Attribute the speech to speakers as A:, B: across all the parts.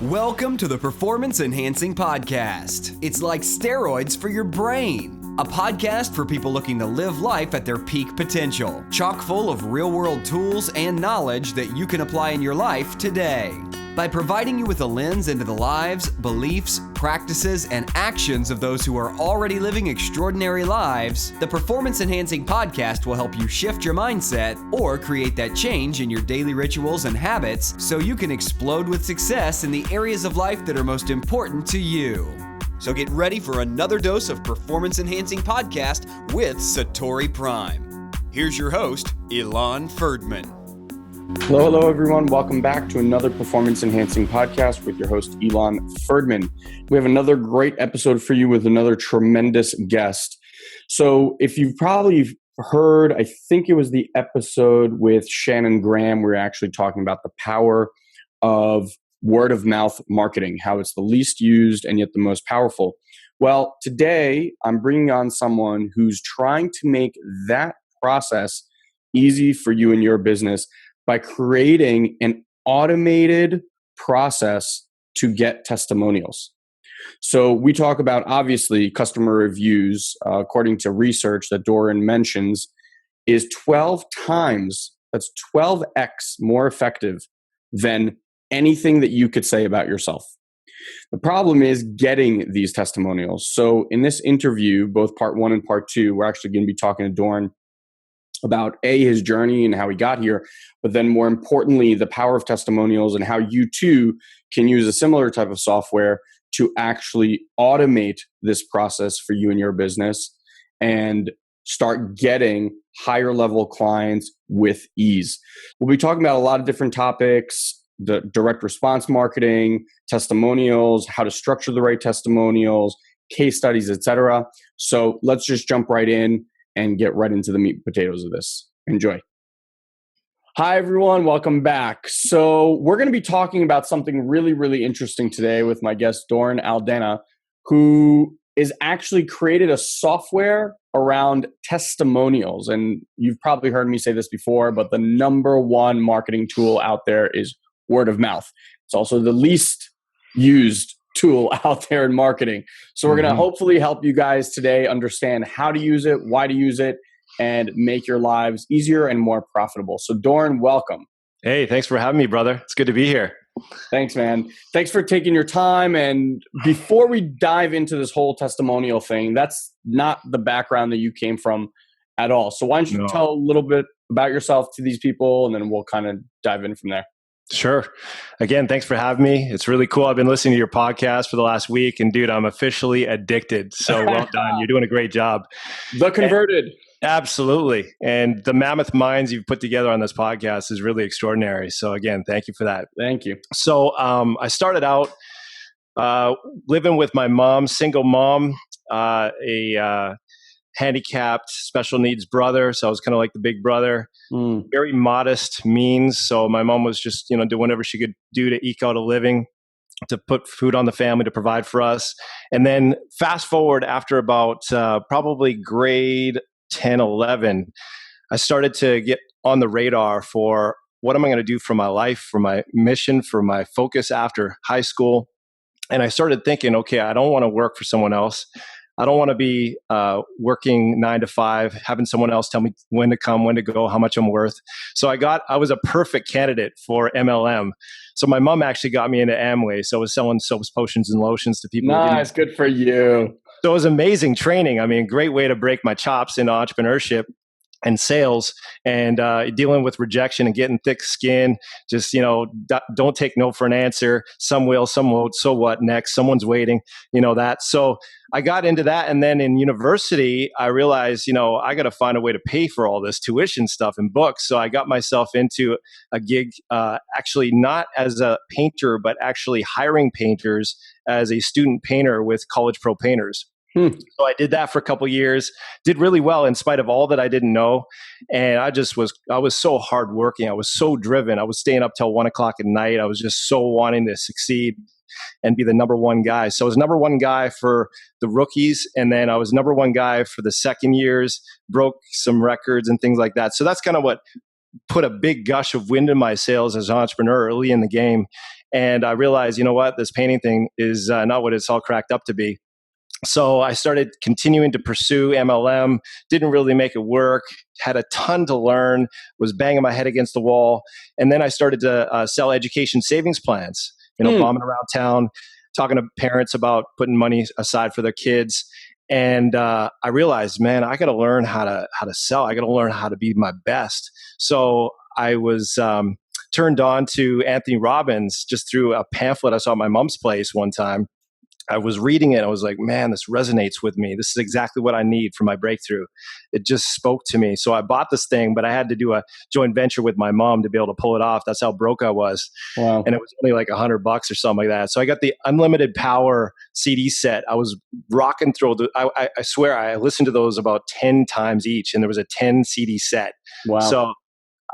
A: Welcome to the Performance Enhancing Podcast. It's like steroids for your brain. A podcast for people looking to live life at their peak potential. Chock full of real-world tools and knowledge that you can apply in your life today. By providing you with a lens into the lives, beliefs, practices, and actions of those who are already living extraordinary lives, the Performance Enhancing Podcast will help you shift your mindset or create that change in your daily rituals and habits so you can explode with success in the areas of life that are most important to you. So get ready for another dose of Performance Enhancing Podcast with Satori Here's your host, Ilan Ferdman.
B: Hello, everyone. Welcome back to another Performance Enhancing Podcast with your host, Ilan Ferdman. We have another great episode for you with another tremendous guest. So if you've probably heard, I think it was the episode with Shannon Graham, we're actually talking about the power of word of mouth marketing, how it's the least used and yet the most powerful. Well, today I'm bringing on someone who's trying to make that process easy for you and your business by creating an automated process to get testimonials. So we talk about, obviously, customer reviews, according to research that Doren mentions, is 12 times, that's 12x more effective than anything that you could say about yourself. The problem is getting these testimonials. So in this interview, both part one and part two, we're actually going to be talking to Doren about his journey and how he got here, but then more importantly, the power of testimonials and how you too can use a similar type of software to actually automate this process for you and your business and start getting higher level clients with ease. We'll be talking about a lot of different topics, the direct response marketing, testimonials, how to structure the right testimonials, case studies, etc. So let's just jump right in and get right into the meat and potatoes of this. Enjoy. Hi, everyone. Welcome back. So we're going to be talking about something really, really interesting today with my guest, Doren Aldena, who is actually created a software around testimonials. And you've probably heard me say this before, but the number one marketing tool out there is word of mouth. It's also the least used tool out there in marketing. So we're going to hopefully help you guys today understand how to use it, why to use it, and make your lives easier and more profitable. So Doren, welcome.
C: Hey, thanks for having me, brother. It's good to be here.
B: Thanks, man. Thanks for taking your time. And before we dive into this whole testimonial thing, that's not the background that you came from at all. So why don't you tell a little bit about yourself to these people, and then we'll kind of dive in from there.
C: Sure. Again, thanks for having me. It's really cool. I've been listening to your podcast for the last week, and dude, I'm officially addicted. So well done. You're doing a great job.
B: The Converted.
C: Absolutely. And the mammoth minds you've put together on this podcast is really extraordinary. So again, thank you for that.
B: Thank you.
C: So I started out living with my mom, single mom, a handicapped special needs brother. So I was kind of like the big brother, very modest means. So my mom was just, doing whatever she could do to eke out a living, to put food on the family, to provide for us. And then fast forward after about probably grade 10, 11, I started to get on the radar for what am I going to do for my life, for my mission, for my focus after high school. And I started thinking, okay, I don't want to work for someone else. I don't want to be working 9 to 5, having someone else tell me when to come, when to go, how much I'm worth. So I was a perfect candidate for MLM. So my mom actually got me into Amway. So I was selling soaps, potions, and lotions to people.
B: Nice, good for you.
C: So it was amazing training. I mean, great way to break my chops into entrepreneurship and sales, and dealing with rejection and getting thick skin. Just, don't take no for an answer. Some will, some won't. So what next? Someone's waiting, that. So I got into that. And then in university, I realized, I got to find a way to pay for all this tuition stuff and books. So I got myself into a gig, actually not as a painter, but actually hiring painters as a student painter with College Pro Painters. So I did that for a couple of years, did really well in spite of all that I didn't know. And I was so hardworking. I was so driven. I was staying up till 1 o'clock at night. I was just so wanting to succeed and be the number one guy. So I was number one guy for the rookies. And then I was number one guy for the second years, broke some records and things like that. So that's kind of what put a big gush of wind in my sails as an entrepreneur early in the game. And I realized, you know what, this painting thing is not what it's all cracked up to be. So I started continuing to pursue MLM, didn't really make it work, had a ton to learn, was banging my head against the wall. And then I started to sell education savings plans, bombing around town, talking to parents about putting money aside for their kids. And I realized, man, I got to learn how to sell. I got to learn how to be my best. So I was turned on to Anthony Robbins just through a pamphlet I saw at my mom's place one time. I was reading it. I was like, man, this resonates with me. This is exactly what I need for my breakthrough. It just spoke to me. So I bought this thing, but I had to do a joint venture with my mom to be able to pull it off. That's how broke I was.
B: Wow.
C: And it was only like $100 or something like that. So I got the Unlimited Power CD set. I was rocking through. I swear I listened to those about 10 times each, and there was a 10 CD set.
B: Wow.
C: So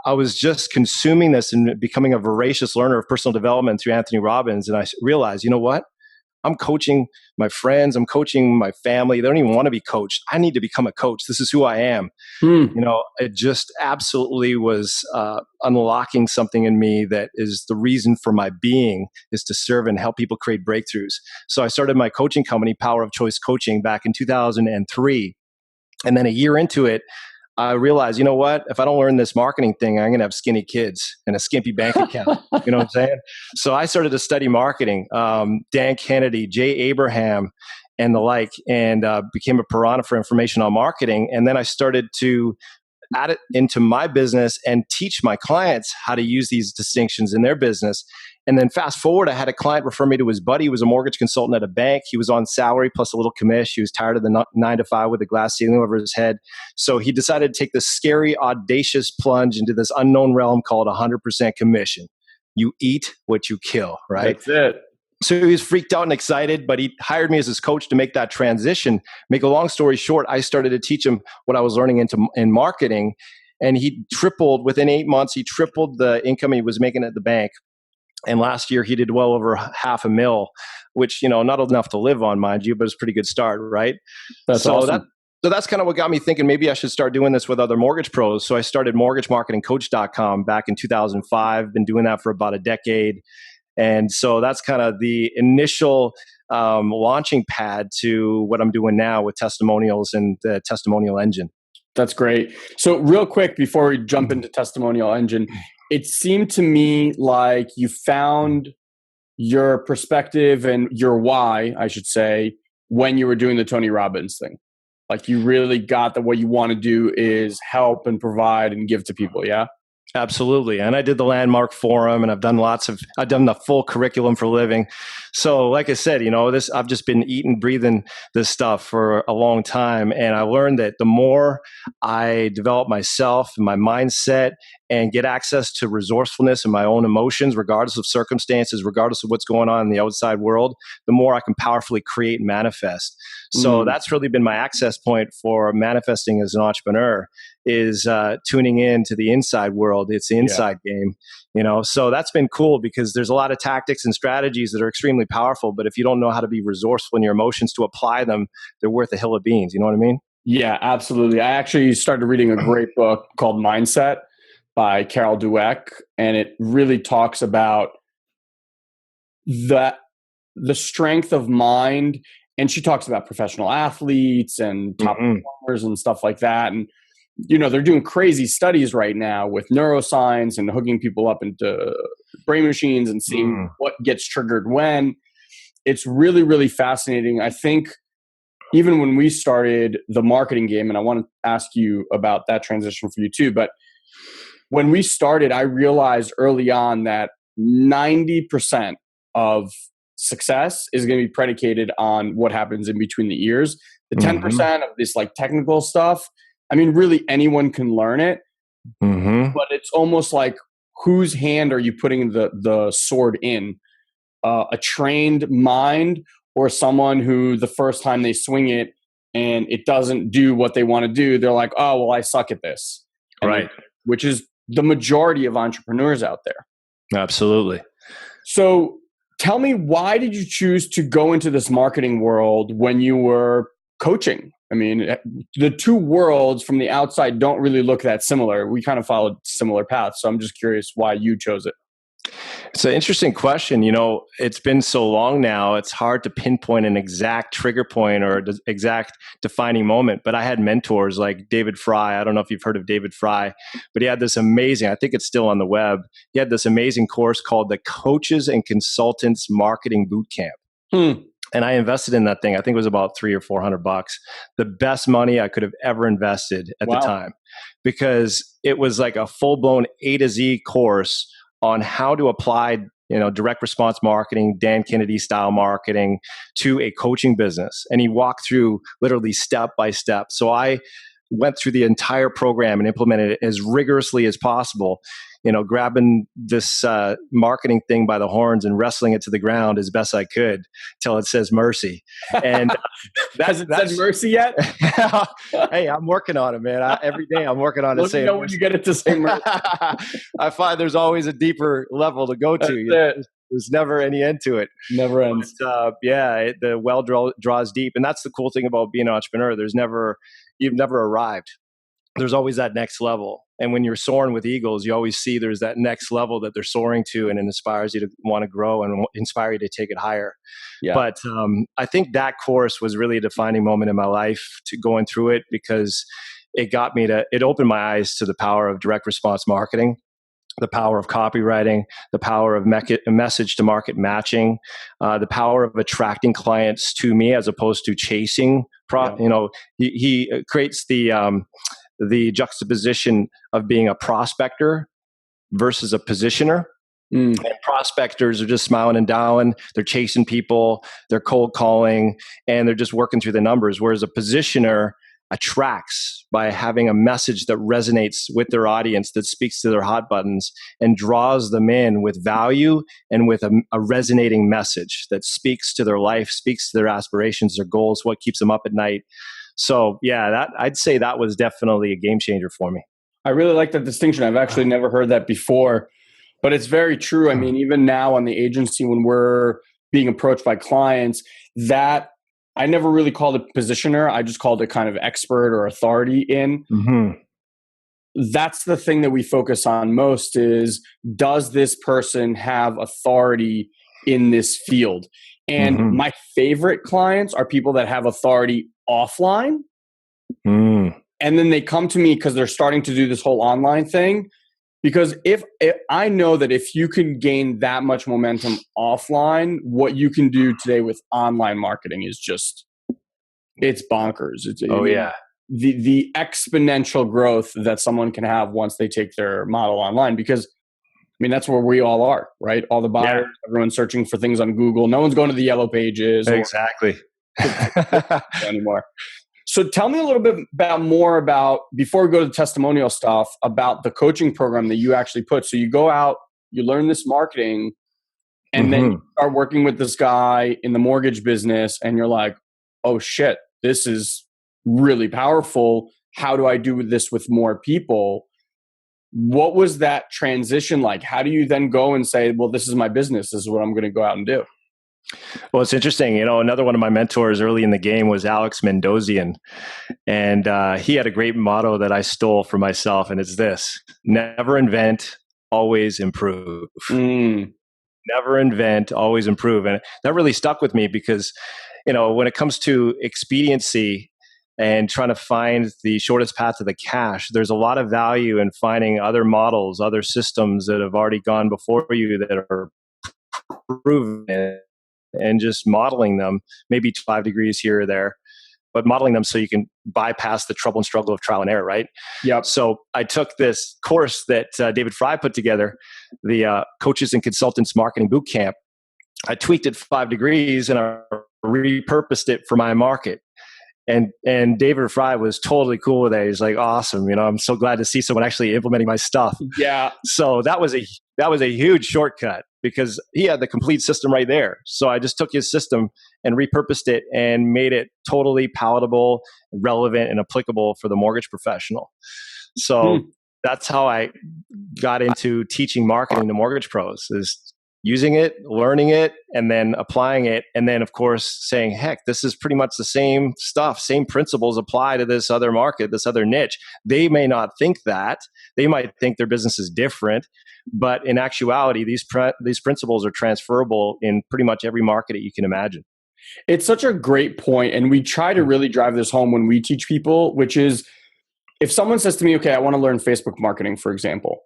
C: I was just consuming this and becoming a voracious learner of personal development through Anthony Robbins. And I realized, you know what? I'm coaching my friends. I'm coaching my family. They don't even want to be coached. I need to become a coach. This is who I am. It just absolutely was unlocking something in me that is the reason for my being, is to serve and help people create breakthroughs. So I started my coaching company, Power of Choice Coaching, back in 2003. And then a year into it, I realized, you know what? If I don't learn this marketing thing, I'm going to have skinny kids and a skimpy bank account. You know what I'm saying? So I started to study marketing, Dan Kennedy, Jay Abraham, and the like, and became a piranha for information on marketing. And then I started to add it into my business and teach my clients how to use these distinctions in their business. And then fast forward, I had a client refer me to his buddy who was a mortgage consultant at a bank. He was on salary plus a little commish. He was tired of the 9 to 5 with a glass ceiling over his head. So he decided to take this scary, audacious plunge into this unknown realm called 100% commission. You eat what you kill, right?
B: That's it.
C: So he was freaked out and excited, but he hired me as his coach to make that transition. Make a long story short, I started to teach him what I was learning in marketing. And he tripled, within 8 months, he tripled the income he was making at the bank. And last year he did well over $500,000, which, not enough to live on, mind you, but it's a pretty good start, right?
B: That's awesome.
C: So that's kind of what got me thinking maybe I should start doing this with other mortgage pros. So I started mortgagemarketingcoach.com back in 2005, been doing that for about a decade. And so that's kind of the initial launching pad to what I'm doing now with testimonials and the testimonial engine.
B: That's great. So real quick, before we jump into testimonial engine, it seemed to me like you found your perspective and your why, I should say, when you were doing the Tony Robbins thing. Like you really got that what you want to do is help and provide and give to people. Yeah.
C: Absolutely. And I did the Landmark Forum, and I've done the full curriculum for a living. So like I said, I've just been eating, breathing this stuff for a long time. And I learned that the more I develop myself and my mindset and get access to resourcefulness and my own emotions, regardless of circumstances, regardless of what's going on in the outside world, the more I can powerfully create and manifest. So that's really been my access point for manifesting as an entrepreneur, is tuning in to the inside world. It's the inside game, so that's been cool because there's a lot of tactics and strategies that are extremely powerful, but if you don't know how to be resourceful in your emotions to apply them, they're worth a hill of beans. You know what I mean?
B: Yeah, absolutely. I actually started reading a great book called Mindset by Carol Dweck, and it really talks about the strength of mind. And she talks about professional athletes and top performers and stuff like that. And they're doing crazy studies right now with neuroscience and hooking people up into brain machines and seeing what gets triggered when. It's really, really fascinating. I think even when we started the marketing game, and I want to ask you about that transition for you too, but when we started, I realized early on that 90% of success is going to be predicated on what happens in between the ears. The 10% of this like technical stuff, I mean, really anyone can learn it, but it's almost like whose hand are you putting the sword in? A trained mind or someone who the first time they swing it and it doesn't do what they want to do, they're like, oh, well, I suck at this.
C: Right.
B: Which is the majority of entrepreneurs out there.
C: Absolutely.
B: So tell me, why did you choose to go into this marketing world when you were coaching? I mean, the two worlds from the outside don't really look that similar. We kind of followed similar paths. So I'm just curious why you chose it.
C: It's an interesting question. You know, it's been so long now, it's hard to pinpoint an exact trigger point or exact defining moment. But I had mentors like David Fry. I don't know if you've heard of David Fry, but he had this amazing, I think it's still on the web. He had this amazing course called the Coaches and Consultants Marketing Bootcamp. And I invested in that thing. I think it was about $300 or $400. The best money I could have ever invested at the time, because it was like a full-blown A to Z course on how to apply, direct response marketing, Dan Kennedy style marketing to a coaching business. And he walked through literally step by step. So I went through the entire program and implemented it as rigorously as possible, grabbing this marketing thing by the horns and wrestling it to the ground as best I could till it says mercy. And
B: has it said mercy yet?
C: Hey, I'm working on it, man. Every day I'm working on it.
B: Let me know when you get it to say mercy.
C: I find there's always a deeper level to go to. There's never any end to it.
B: Never ends.
C: But, the well draws deep. And that's the cool thing about being an entrepreneur. You've never arrived. There's always that next level. And when you're soaring with eagles, you always see there's that next level that they're soaring to, and it inspires you to want to grow and inspire you to take it higher. Yeah. But I think that course was really a defining moment in my life to going through it, because it opened my eyes to the power of direct response marketing, the power of copywriting, the power of message to market matching, the power of attracting clients to me as opposed to chasing. He creates the juxtaposition of being a prospector versus a positioner. And prospectors are just smiling and dialing. They're chasing people, they're cold calling, and they're just working through the numbers. Whereas a positioner attracts by having a message that resonates with their audience, that speaks to their hot buttons and draws them in with value and with a resonating message that speaks to their life, speaks to their aspirations, their goals, what keeps them up at night. So I'd say that was definitely a game changer for me.
B: I really like that distinction. I've actually never heard that before, but it's very true. I mean, even now on the agency, when we're being approached by clients, that I never really called it positioner. I just called it kind of expert or authority in. That's the thing that we focus on most is, does this person have authority in this field? And my favorite clients are people that have authority offline. And then they come to me because they're starting to do this whole online thing. Because if I know that if you can gain that much momentum offline, what you can do today with online marketing is it's bonkers. The exponential growth that someone can have once they take their model online, because I mean, that's where we all are, right? All the buyers, everyone's searching for things on Google. No one's going to the yellow pages.
C: Exactly.
B: Anymore. So tell me a little bit more about, before we go to the testimonial stuff, about the coaching program that you actually put. So you go out, you learn this marketing, and then you start working with this guy in the mortgage business, and you're like, oh shit, this is really powerful. How do I do this with more people? What was that transition like? How do you then go and say, well, this is my business. This is what I'm going to go out and do?
C: Well, it's interesting. Another one of my mentors early in the game was Alex Mendozian. And he had a great motto that I stole for myself. And it's this: never invent, always improve. Never invent, always improve. And that really stuck with me because, when it comes to expediency and trying to find the shortest path to the cash, there's a lot of value in finding other models, other systems that have already gone before you that are proven, and just modeling them, maybe 5 degrees here or there, but modeling them so you can bypass the trouble and struggle of trial and error, right?
B: Yep.
C: So I took this course that David Fry put together, the Coaches and Consultants Marketing Bootcamp. I tweaked it 5 degrees and I repurposed it for my market. And David Fry was totally cool with that. He's like, awesome. I'm so glad to see someone actually implementing my stuff.
B: Yeah.
C: So that was a huge shortcut because he had the complete system right there. So I just took his system and repurposed it and made it totally palatable, relevant, and applicable for the mortgage professional. So that's how I got into teaching marketing to mortgage pros, is using it, learning it, and then applying it. And then, of course, saying, heck, this is pretty much the same stuff, same principles apply to this other market, this other niche. They may not think that. They might think their business is different. But in actuality, these principles are transferable in pretty much every market that you can imagine.
B: It's such a great point, and we try to really drive this home when we teach people, which is if someone says to me, okay, I want to learn Facebook marketing, for example,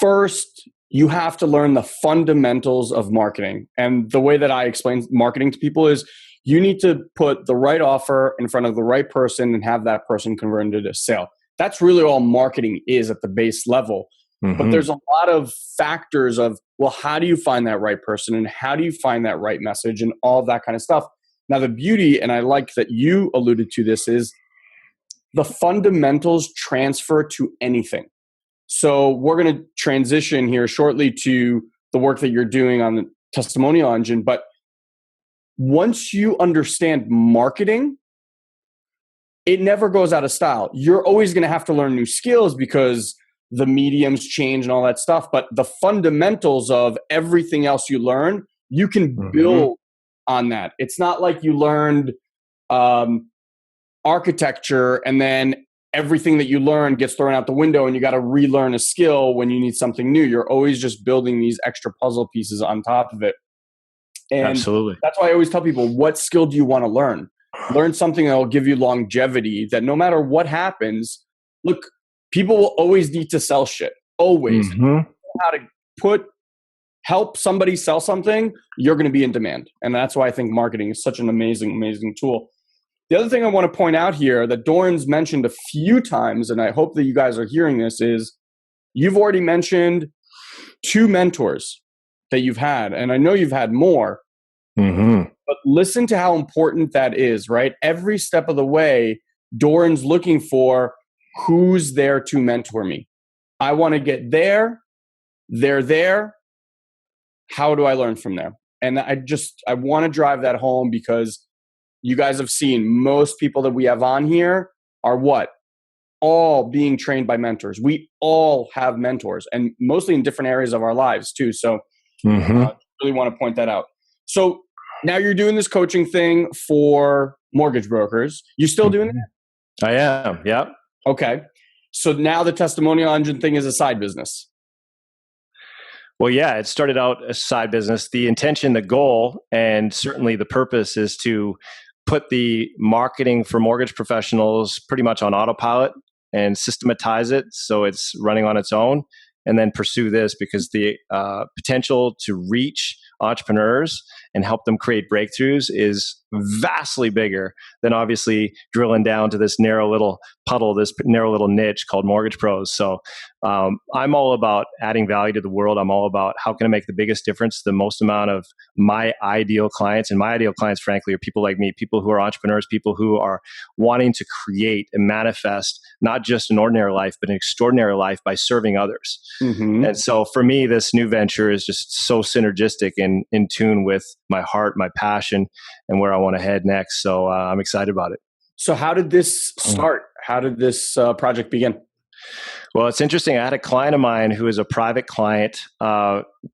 B: first, you have to learn the fundamentals of marketing. And the way that I explain marketing to people is you need to put the right offer in front of the right person and have that person convert into a sale. That's really all marketing is at the base level. But there's a lot of factors of, well, how do you find that right person and how do you find that right message and all of that kind of stuff. Now, the beauty, and I like that you alluded to this, is the fundamentals transfer to anything. So we're going to transition here shortly to the work that you're doing on the testimonial engine. But once you understand marketing, it never goes out of style. You're always going to have to learn new skills because the mediums change and all that stuff. But the fundamentals of everything else you learn, you can build on that. It's not like you learned architecture and then everything that you learn gets thrown out the window and you got to relearn a skill when you need something new. You're always just building these extra puzzle pieces on top of it. And
C: absolutely.
B: That's why I always tell people, what skill do you want to learn? Learn something that will give you longevity, that no matter what happens, look, people will always need to sell shit. Always. How to help somebody sell something, you're going to be in demand. And that's why I think marketing is such an amazing, amazing tool. The other thing I want to point out here that Doren's mentioned a few times, and I hope that you guys are hearing this, is you've already mentioned 2 mentors that you've had. And I know you've had more. But listen to how important that is, right? Every step of the way, Doren's looking for who's there to mentor me. I want to get there. They're there. How do I learn from there? And I want to drive that home because you guys have seen most people that we have on here are what? All being trained by mentors. We all have mentors and mostly in different areas of our lives too. So I really want to point that out. So now you're doing this coaching thing for mortgage brokers. You still doing it?
C: I am. Yep.
B: Okay. So now the testimonial engine thing is a side business.
C: Well, yeah, it started out a side business. The intention, the goal, and certainly the purpose is to put the marketing for mortgage professionals pretty much on autopilot and systematize it so it's running on its own, and then pursue this because the potential to reach entrepreneurs and help them create breakthroughs is vastly bigger than obviously drilling down to this narrow little puddle, this narrow little niche called mortgage pros. So I'm all about adding value to the world. I'm all about how can I make the biggest difference, the most amount of my ideal clients. And my ideal clients, frankly, are people like me, people who are entrepreneurs, people who are wanting to create and manifest not just an ordinary life, but an extraordinary life by serving others. And so for me, this new venture is just so synergistic and in tune with my heart, my passion, and where I want to head next. So I'm excited about it.
B: So how did this start? How did this project begin?
C: Well, it's interesting. I had a client of mine who is a private client,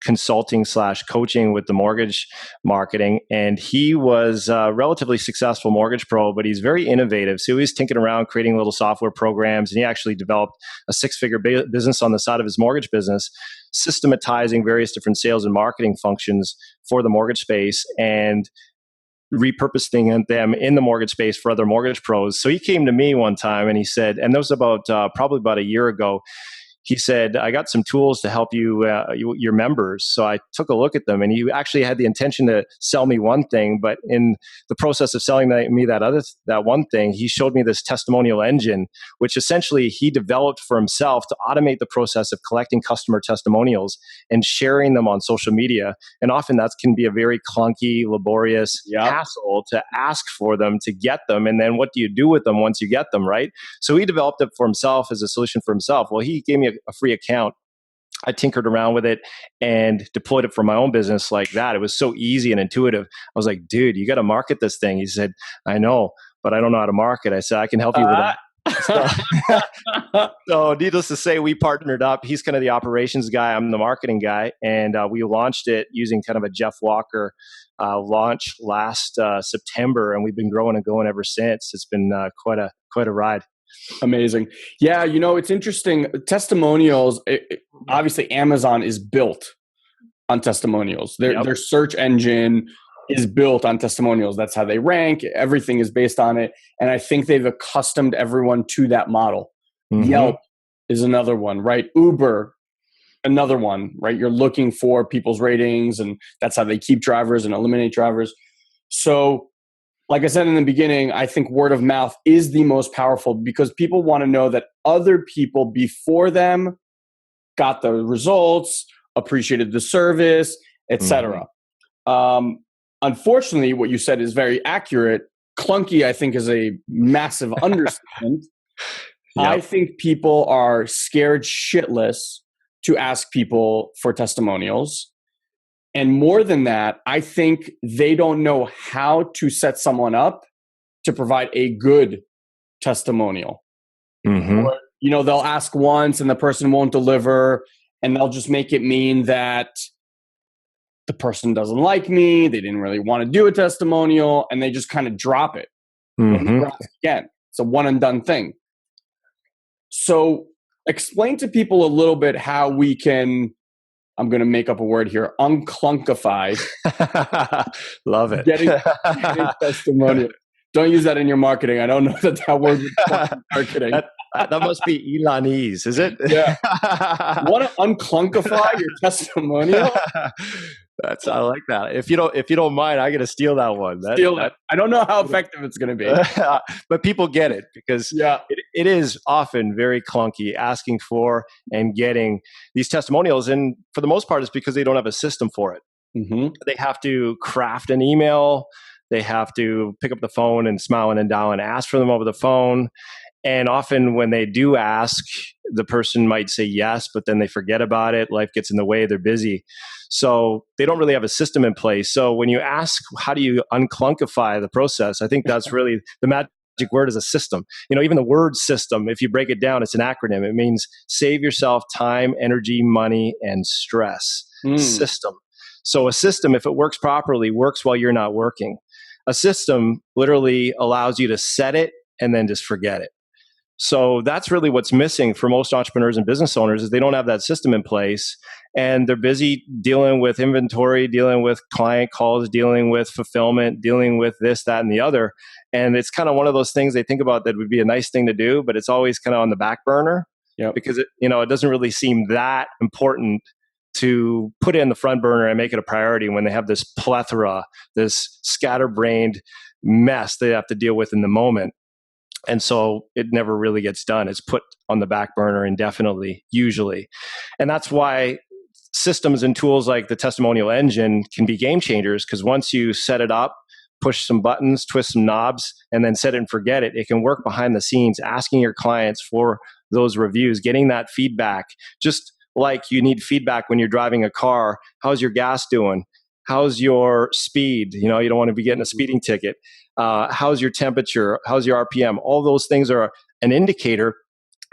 C: consulting / coaching with the mortgage marketing. And he was a relatively successful mortgage pro, but he's very innovative. So he was tinkering around creating little software programs. And he actually developed a 6-figure business on the side of his mortgage business, systematizing various different sales and marketing functions for the mortgage space and repurposing them in the mortgage space for other mortgage pros. So he came to me one time and he said, and that was about probably about a year ago, he said, I got some tools to help you, your members. So I took a look at them and he actually had the intention to sell me one thing, but in the process of selling me that one thing, he showed me this testimonial engine, which essentially he developed for himself to automate the process of collecting customer testimonials and sharing them on social media. And often that can be a very clunky, laborious hassle to ask for them, to get them. And then what do you do with them once you get them, right? So he developed it for himself as a solution for himself. Well, he gave me a free account. I tinkered around with it and deployed it for my own business like that. It was so easy and intuitive. I was like, dude, you got to market this thing. He said, I know, but I don't know how to market. I said, I can help you with that. So, so needless to say, we partnered up. He's kind of the operations guy. I'm the marketing guy. And we launched it using kind of a Jeff Walker launch last September. And we've been growing and going ever since. It's been quite a ride.
B: Amazing. Yeah, it's interesting. Testimonials, obviously Amazon is built on testimonials. Their search engine is built on testimonials. That's how they rank. Everything is based on it. And I think they've accustomed everyone to that model. Mm-hmm. Yelp is another one, right? Uber, another one, right? You're looking for people's ratings, and that's how they keep drivers and eliminate drivers. So, like I said in the beginning, I think word of mouth is the most powerful because people want to know that other people before them got the results, appreciated the service, etc. Mm-hmm. Unfortunately, what you said is very accurate. Clunky, I think, is a massive understatement. Yep. I think people are scared shitless to ask people for testimonials. And more than that, I think they don't know how to set someone up to provide a good testimonial. Mm-hmm. Or, they'll ask once and the person won't deliver, and they'll just make it mean that the person doesn't like me, they didn't really want to do a testimonial, and they just kind of drop it. Mm-hmm. Again, it's a one and done thing. So explain to people a little bit how we can, I'm going to make up a word here, unclunkify.
C: Love it.
B: Getting testimonial. Don't use that in your marketing. I don't know that word is marketing.
C: That must be Ilanese, is it?
B: Yeah. Want to unclunkify your testimonial?
C: I like that. If you don't mind, I got to steal that one.
B: Steal it. I don't know how effective it's going to be,
C: but people get it because it is often very clunky asking for and getting these testimonials, and for the most part, it's because they don't have a system for it. Mm-hmm. They have to craft an email. They have to pick up the phone and smile and dial and ask for them over the phone. And often when they do ask, the person might say yes, but then they forget about it. Life gets in the way. They're busy. So they don't really have a system in place. So when you ask, how do you unclunkify the process? I think that's really the magic word is a system. Even the word system, if you break it down, it's an acronym. It means save yourself time, energy, money, and stress. System. So a system, if it works properly, works while you're not working. A system literally allows you to set it and then just forget it. So that's really what's missing for most entrepreneurs and business owners is they don't have that system in place, and they're busy dealing with inventory, dealing with client calls, dealing with fulfillment, dealing with this, that, and the other. And it's kind of one of those things they think about that would be a nice thing to do, but it's always kind of on the back burner because it doesn't really seem that important to put it in the front burner and make it a priority when they have this plethora, this scatterbrained mess they have to deal with in the moment. And so it never really gets done. It's put on the back burner indefinitely, usually. And that's why systems and tools like the testimonial engine can be game changers, because once you set it up, push some buttons, twist some knobs, and then set it and forget it, it can work behind the scenes, asking your clients for those reviews, getting that feedback. Just like you need feedback when you're driving a car. How's your gas doing? How's your speed? You don't want to be getting a speeding ticket. How's your temperature? How's your RPM? All those things are an indicator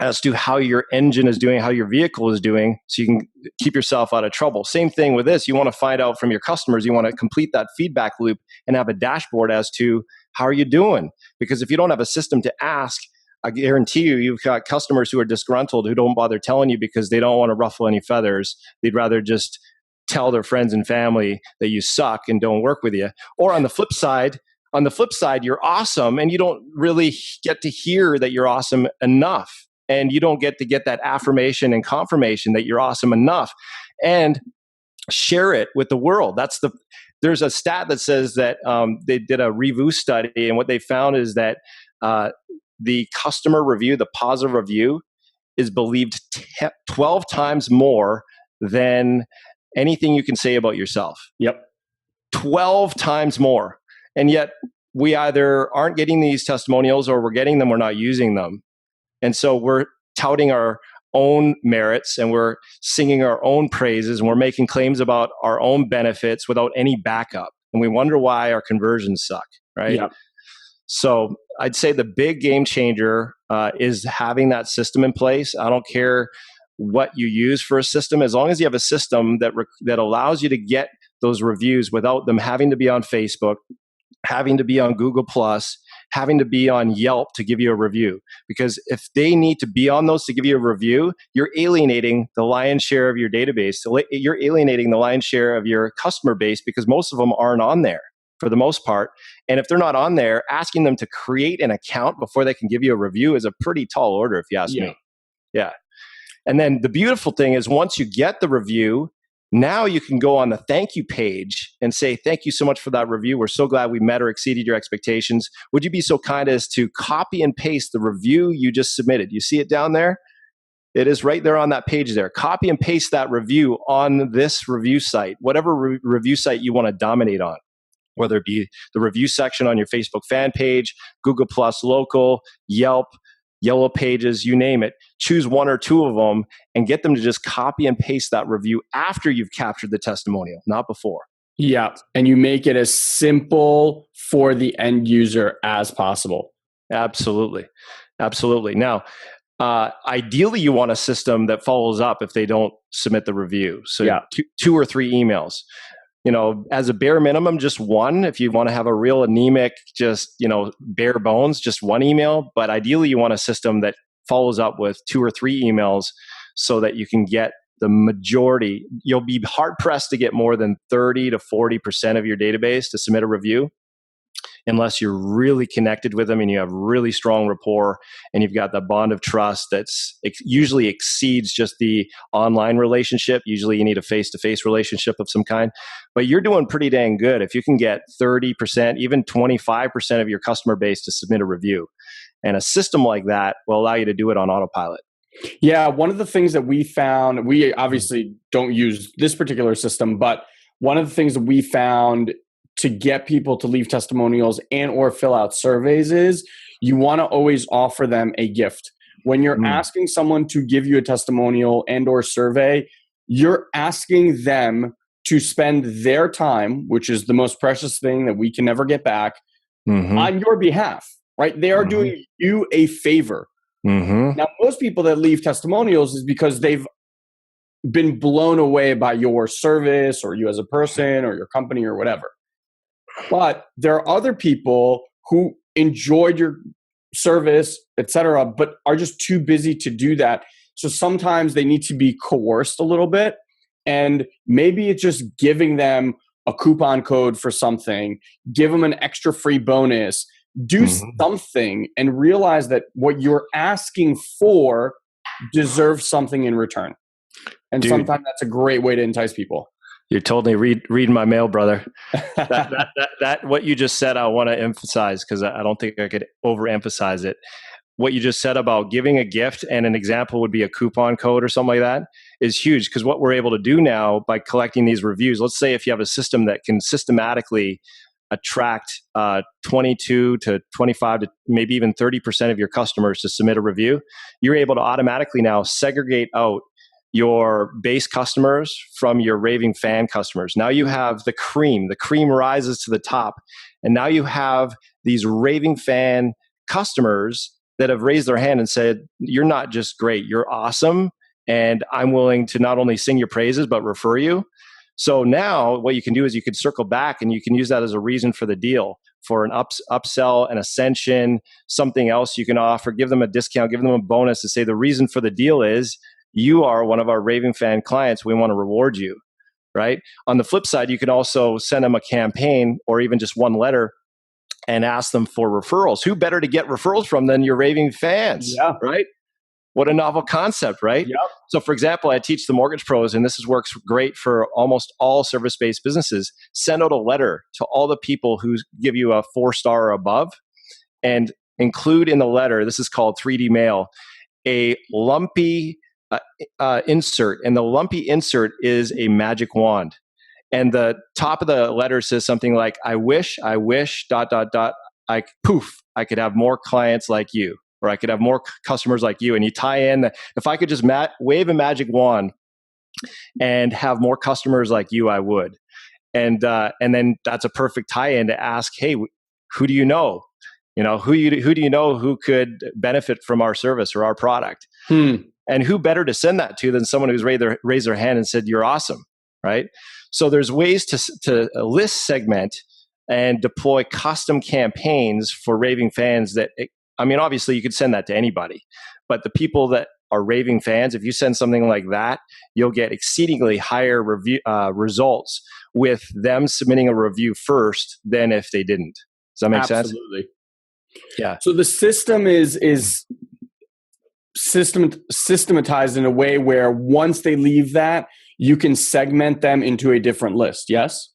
C: as to how your engine is doing, how your vehicle is doing, so you can keep yourself out of trouble. Same thing with this. You want to find out from your customers. You want to complete that feedback loop and have a dashboard as to how are you doing? Because if you don't have a system to ask, I guarantee you've got customers who are disgruntled, who don't bother telling you because they don't want to ruffle any feathers. They'd rather just tell their friends and family that you suck and don't work with you. Or on the flip side, you're awesome and you don't really get to hear that you're awesome enough. And you don't get to get that affirmation and confirmation that you're awesome enough and share it with the world. There's a stat that says that they did a review study, and what they found is that the customer review, the positive review, is believed 12 times more than anything you can say about yourself.
B: Yep.
C: 12 times more. And yet we either aren't getting these testimonials, or we're getting them, we're not using them. And so we're touting our own merits, and we're singing our own praises, and we're making claims about our own benefits without any backup. And we wonder why our conversions suck, right?
B: Yeah.
C: So I'd say the big game changer is having that system in place. I don't care what you use for a system, as long as you have a system that allows you to get those reviews without them having to be on Facebook, having to be on Google Plus, having to be on Yelp to give you a review. Because if they need to be on those to give you a review, you're alienating the lion's share of your database. You're alienating the lion's share of your customer base, because most of them aren't on there for the most part. And if they're not on there, asking them to create an account before they can give you a review is a pretty tall order, if you ask me. Yeah. And then the beautiful thing is, once you get the review, now you can go on the thank you page and say, thank you so much for that review. We're so glad we met or exceeded your expectations. Would you be so kind as to copy and paste the review you just submitted? You see it down there? It is right there on that page there. Copy and paste that review on this review site, whatever review site you want to dominate on, whether it be the review section on your Facebook fan page, Google Plus Local, Yelp, Yellow Pages, you name it. Choose one or two of them and get them to just copy and paste that review after you've captured the testimonial, not before.
B: Yeah. And you make it as simple for the end user as possible.
C: Absolutely. Absolutely. Now, ideally, you want a system that follows up if they don't submit the review. So two or three emails. As a bare minimum, just one. If you want to have a real anemic, just, bare bones, just one email. But ideally, you want a system that follows up with 2 or 3 emails so that you can get the majority. You'll be hard pressed to get more than 30 to 40% of your database to submit a review, unless you're really connected with them and you have really strong rapport and you've got the bond of trust that's usually exceeds just the online relationship. Usually you need a face-to-face relationship of some kind, but you're doing pretty dang good if you can get 30%, even 25% of your customer base to submit a review. And a system like that will allow you to do it on autopilot.
B: Yeah, one of the things that we found, we obviously don't use this particular system, but one of the things that we found to get people to leave testimonials and or fill out surveys is you want to always offer them a gift. When you're asking someone to give you a testimonial and or survey, you're asking them to spend their time, which is the most precious thing that we can never get back, on your behalf, right? They are doing you a favor. Now, most people that leave testimonials is because they've been blown away by your service or you as a person or your company or whatever. But there are other people who enjoyed your service, etc., but are just too busy to do that. So sometimes they need to be coerced a little bit. And maybe it's just giving them a coupon code for something, give them an extra free bonus, do something, and realize that what you're asking for deserves something in return. And sometimes that's a great way to entice people.
C: You're totally reading my mail, brother. That what you just said, I want to emphasize because I don't think I could overemphasize it. What you just said about giving a gift, and an example would be a coupon code or something like that, is huge, because what we're able to do now by collecting these reviews, let's say if you have a system that can systematically attract 22 to 25 to maybe even 30% of your customers to submit a review, you're able to automatically now segregate out your base customers from your raving fan customers. Now you have the cream rises to the top. And now you have these raving fan customers that have raised their hand and said, you're not just great, you're awesome. And I'm willing to not only sing your praises, but refer you. So now what you can do is you can circle back and you can use that as a reason for the deal, for an upsell, an ascension, something else you can offer, give them a discount, give them a bonus to say the reason for the deal is you are one of our raving fan clients. We want to reward you, right? On the flip side, you can also send them a campaign or even just one letter and ask them for referrals. Who better to get referrals from than your raving fans, right? What a novel concept, right?
B: Yep.
C: So for example, I teach the mortgage pros, and works great for almost all service-based businesses. Send out a letter to all the people who give you a 4-star or above, and include in the letter, this is called 3D mail, a lumpy insert. And the lumpy insert is a magic wand. And the top of the letter says something like, I wish, ... I could have more clients like you, or I could have more customers like you. And you tie in, if I could just wave a magic wand and have more customers like you, I would. And then that's a perfect tie-in to ask, hey, who do you know? Who do you know who could benefit from our service or our product? And who better to send that to than someone who's raised their hand and said, you're awesome, right? So there's ways to list segment and deploy custom campaigns for raving fans that, obviously you could send that to anybody, but the people that are raving fans, if you send something like that, you'll get exceedingly higher results with them submitting a review first than if they didn't. Does that make sense?
B: Absolutely.
C: Yeah.
B: So the system is systematized in a way where once they leave that, you can segment them into a different list. Yes?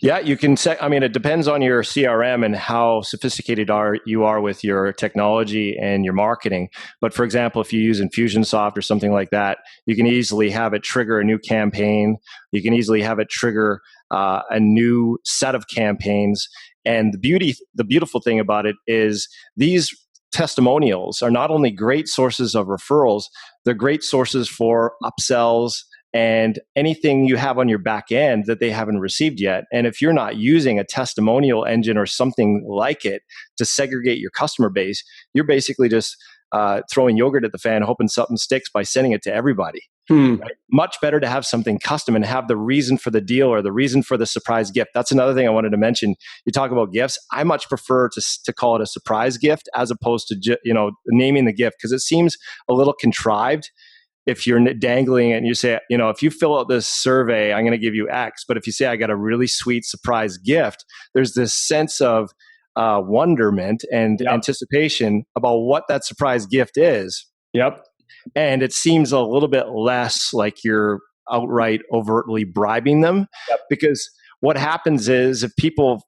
C: Yeah, you can it depends on your CRM and how sophisticated you are with your technology and your marketing. But for example, if you use Infusionsoft or something like that, you can easily have it trigger a new campaign. You can easily have it trigger a new set of campaigns. And the beautiful thing about it is these testimonials are not only great sources of referrals, they're great sources for upsells and anything you have on your back end that they haven't received yet. And if you're not using a testimonial engine or something like it to segregate your customer base, you're basically just throwing yogurt at the fan, hoping something sticks by sending it to everybody. Right? Much better to have something custom and have the reason for the deal or the reason for the surprise gift. That's another thing I wanted to mention. You talk about gifts. I much prefer to call it a surprise gift as opposed to naming the gift, because it seems a little contrived. If you're dangling it and you say, if you fill out this survey, I'm going to give you X. But if you say, I got a really sweet surprise gift, there's this sense of wonderment and anticipation about what that surprise gift is.
B: Yep.
C: And it seems a little bit less like you're outright overtly bribing them. Yep. Because what happens is if people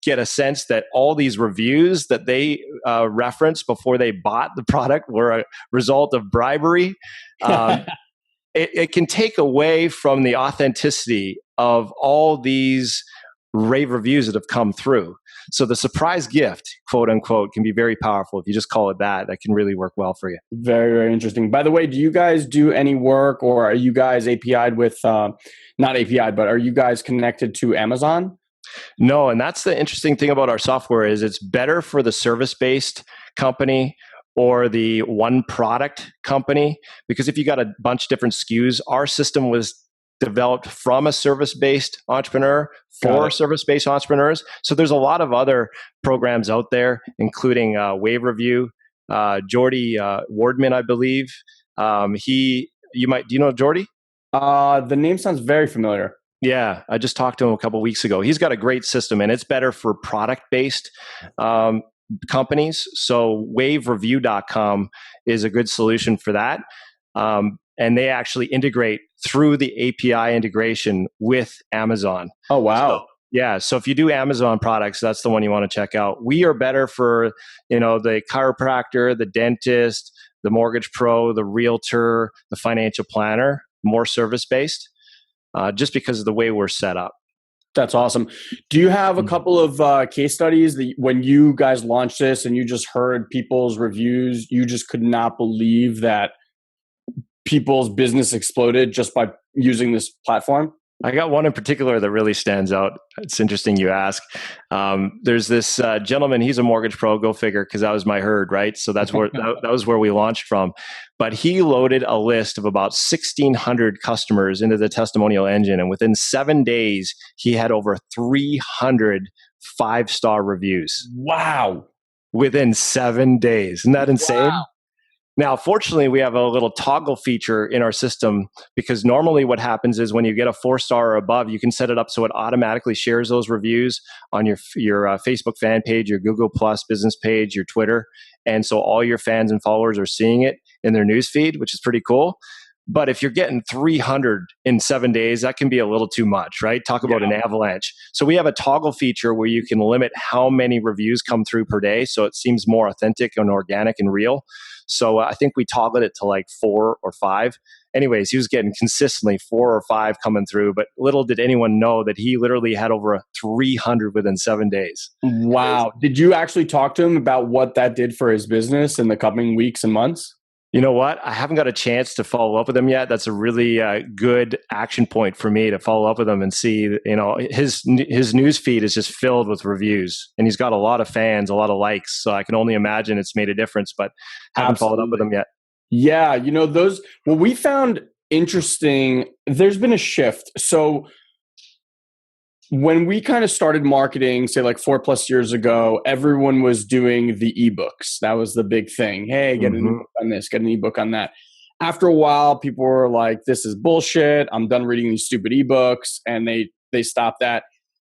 C: get a sense that all these reviews that they referenced before they bought the product were a result of bribery, it can take away from the authenticity of all these rave reviews that have come through. So the surprise gift, quote unquote, can be very powerful. If you just call it that can really work well for you.
B: Very, very interesting. By the way, do you guys do any work, or are you guys API'd with, not API'd, but are you guys connected to Amazon?
C: No, and that's the interesting thing about our software is it's better for the service-based company or the one product company, because if you got a bunch of different SKUs, our system was developed from a service-based entrepreneur for service-based entrepreneurs. So there's a lot of other programs out there, including Wave Review. Jordy Wardman, I believe. Do you know Jordy?
B: The name sounds very familiar.
C: Yeah, I just talked to him a couple of weeks ago. He's got a great system, and it's better for product-based companies. So wavereview.com is a good solution for that. And they actually integrate through the API integration with Amazon.
B: Oh, wow.
C: So if you do Amazon products, that's the one you want to check out. We are better for, the chiropractor, the dentist, the mortgage pro, the realtor, the financial planner, more service-based, just because of the way we're set up.
B: That's awesome. Do you have a couple of case studies that when you guys launched this and you just heard people's reviews, you just could not believe that people's business exploded just by using this platform?
C: I got one in particular that really stands out. It's interesting you ask. There's this gentleman, he's a mortgage pro, go figure, because that was my herd, right? So that's where that was where we launched from. But he loaded a list of about 1,600 customers into the testimonial engine. And within 7 days, he had over 300 5-star reviews.
B: Wow.
C: Within 7 days. Isn't that insane? Wow. Now, fortunately, we have a little toggle feature in our system, because normally what happens is when you get a 4-star or above, you can set it up so it automatically shares those reviews on your Facebook fan page, your Google Plus business page, your Twitter. And so all your fans and followers are seeing it in their newsfeed, which is pretty cool. But if you're getting 300 in 7 days, that can be a little too much, right? Talk about an avalanche. So we have a toggle feature where you can limit how many reviews come through per day, so it seems more authentic and organic and real. So I think we toggled it to like 4 or 5. Anyways, he was getting consistently 4 or 5 coming through, but little did anyone know that he literally had over 300 within 7 days.
B: Wow. Did you actually talk to him about what that did for his business in the coming weeks and months?
C: You know what? I haven't got a chance to follow up with him yet. That's a really good action point for me to follow up with him and see. His news feed is just filled with reviews, and he's got a lot of fans, a lot of likes. So I can only imagine it's made a difference. But haven't followed up with him yet.
B: Yeah, what we found interesting. There's been a shift. So when we kind of started marketing, say like 4+ years ago, everyone was doing the ebooks. That was the big thing. Hey, get an ebook on this, get an ebook on that. After a while, people were like, this is bullshit. I'm done reading these stupid ebooks. And they stopped that.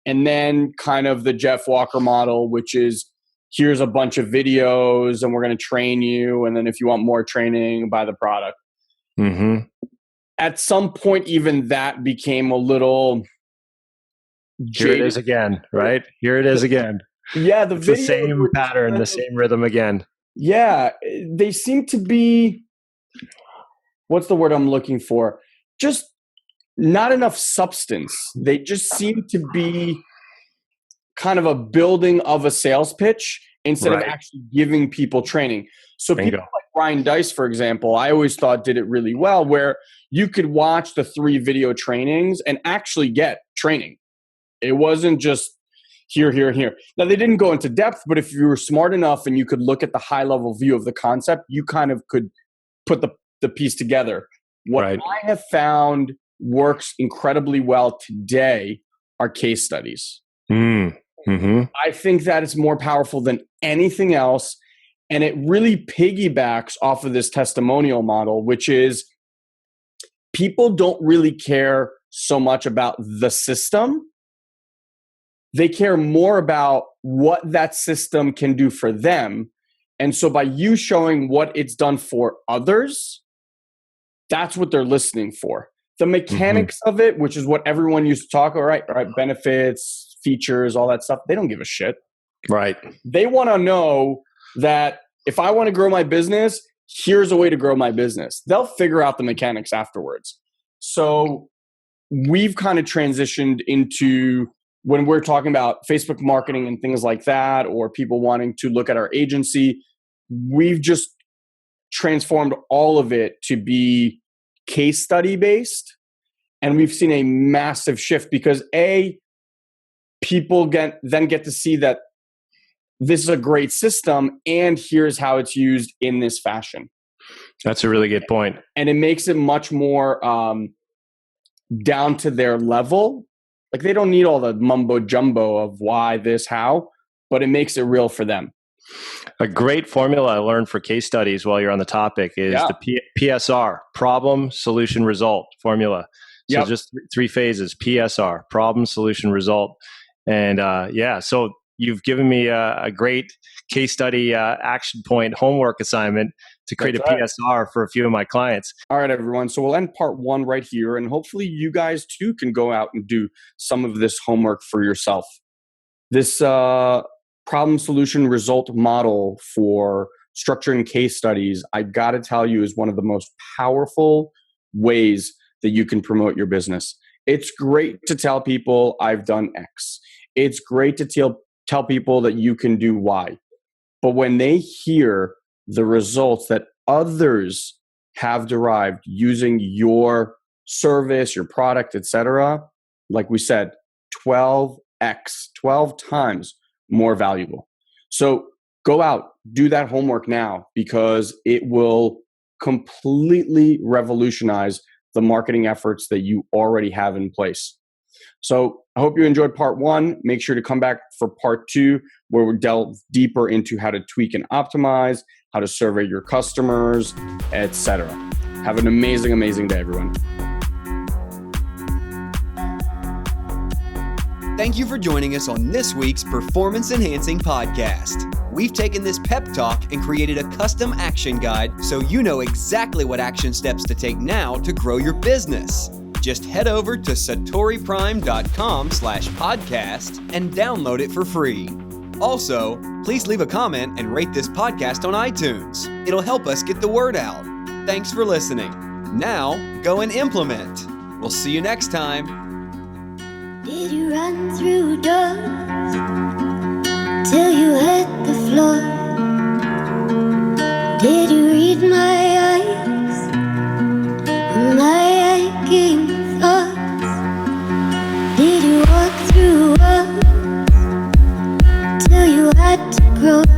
B: And then kind of the Jeff Walker model, which is here's a bunch of videos and we're going to train you. And then if you want more training, buy the product.
C: Mm-hmm.
B: At some point, even that became a little...
C: Here it is again, right? Here it is again.
B: Yeah,
C: it's the same pattern, the same rhythm again.
B: Yeah, they seem to be, what's the word I'm looking for? Just not enough substance. They just seem to be kind of a building of a sales pitch instead of actually giving people training. So people like Ryan Dice, for example, I always thought did it really well, where you could watch the 3 video trainings and actually get training. It wasn't just here. Now, they didn't go into depth, but if you were smart enough and you could look at the high-level view of the concept, you kind of could put the piece together. What I have found works incredibly well today are case studies.
C: Mm-hmm.
B: I think that is more powerful than anything else, and it really piggybacks off of this testimonial model, which is people don't really care so much about the system. They care more about what that system can do for them. And so by you showing what it's done for others, that's what they're listening for. The mechanics of it, which is what everyone used to talk, all right, benefits, features, all that stuff, they don't give a shit.
C: Right.
B: They want to know that if I want to grow my business, here's a way to grow my business. They'll figure out the mechanics afterwards. So we've kind of transitioned into... when we're talking about Facebook marketing and things like that, or people wanting to look at our agency, we've just transformed all of it to be case study based. And we've seen a massive shift because people then get to see that this is a great system and here's how it's used in this fashion.
C: That's a really good point.
B: And it makes it much more down to their level. Like they don't need all the mumbo jumbo of why, this, how, but it makes it real for them.
C: A great formula I learned for case studies while you're on the topic is the PSR, problem, solution, result formula. So just 3 phases, PSR, problem, solution, result. And so you've given me a great case study action point homework assignment to create a PSR for a few of my clients. All
B: right, everyone. So we'll end part 1 right here. And hopefully you guys too can go out and do some of this homework for yourself. This problem, solution, result model for structuring case studies, I got to tell you, is one of the most powerful ways that you can promote your business. It's great to tell people I've done X. It's great to tell people that you can do Y. But when they hear the results that others have derived using your service, your product, etc., like we said, 12 times more valuable. So go out, do that homework now, because it will completely revolutionize the marketing efforts that you already have in place. So I hope you enjoyed part 1. Make sure to come back for part 2, where we delve deeper into how to tweak and optimize, how to survey your customers, etc. Have an amazing, amazing day, everyone.
A: Thank you for joining us on this week's Performance Enhancing Podcast. We've taken this pep talk and created a custom action guide so you know exactly what action steps to take now to grow your business. Just head over to SatoriPrime.com/podcast and download it for free. Also, please leave a comment and rate this podcast on iTunes. It'll help us get the word out. Thanks for listening. Now, go and implement. We'll see you next time.
D: Did you run through doors till you hit the floor? Did you read my eyes? road.